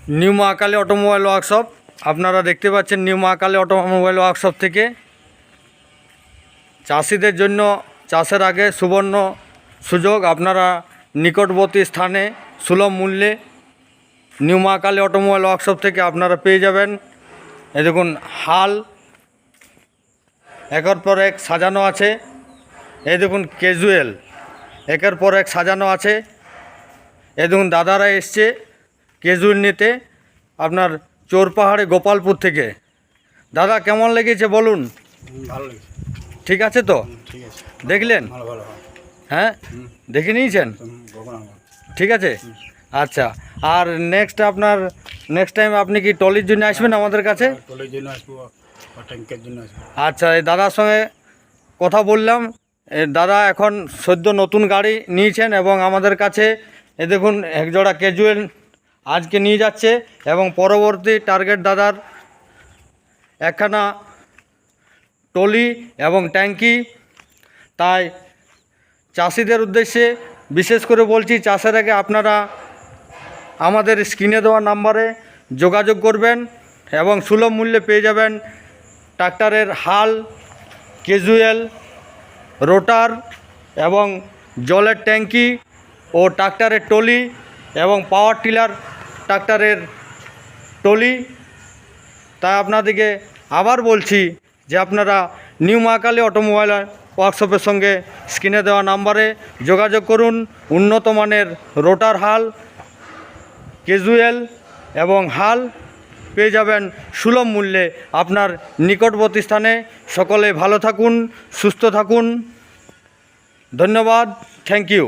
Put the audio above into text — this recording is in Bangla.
New Mahakali automobile workshop. আপনারা দেখতে পাচ্ছেন নিউ মহাকালী অটোমোবাইল ওয়ার্কশপ থেকে চাষিদের জন্য চাষের আগে সুবর্ণ সুযোগ। আপনারা নিকটবর্তী স্থানে সুলভ মূল্যে নিউ মহাকালী অটোমোবাইল ওয়ার্কশপ থেকে আপনারা পেয়ে যাবেন। এই দেখুন হাল একের পর এক সাজানো আছে। এই দেখুন ক্যাজুয়াল একের পর এক সাজানো আছে। এই দেখুন দাদারা এসছে ক্যাজুয়াল নিতে আপনার চোরপাহাড়ে গোপালপুর থেকে। দাদা কেমন লেগেছে বলুন? ভালো লেগেছে। ঠিক আছে তো? ঠিক আছে, দেখলেন? ভালো ভালো। হ্যাঁ দেখে নিয়েছেন? ঠিক আছে, আচ্ছা। আর নেক্সট টাইম আপনি কি টলির জন্য আসবেন আমাদের কাছে? টলির জন্য আসবো, ট্যাঙ্কের জন্য আসবো। আচ্ছা, এই দাদার সঙ্গে কথা বললাম। দাদা এখন সদ্য নতুন গাড়ি নিয়েছেন এবং আমাদের কাছে এ দেখুন একজোড়া ক্যাজুয়াল আজকে নিয়ে যাচ্ছে এবং পরবর্তী টার্গেট দাদার একখানা টলি এবং ট্যাঙ্কি। তাই চাষিদের উদ্দেশ্যে বিশেষ করে বলছি, চাষের আগে আপনারা আমাদের স্ক্রিনে দেওয়া নাম্বারে যোগাযোগ করবেন এবং সুলভ মূল্যে পেয়ে যাবেন ট্রাক্টরের হাল, ক্যাজুয়াল, রোটার এবং জলের ট্যাঙ্কি ও ট্রাক্টরের টলি এবং পাওয়ার টিলার ট্রাক্টরের টলি। তাই আপনাদেরকে আবার বলছি যে আপনারা নিউ মহাকালী অটোমোবাইল ওয়ার্কশপের সঙ্গে স্ক্রিনে দেওয়া নাম্বারে যোগাযোগ করুন। উন্নত মানের রোটার, হাল, ক্যাজুয়াল এবং হাল পেয়ে যাবেন সুলভ মূল্যে আপনার নিকটবর্তী স্থানে। সকলে ভালো থাকুন, সুস্থ থাকুন। ধন্যবাদ, থ্যাংক ইউ।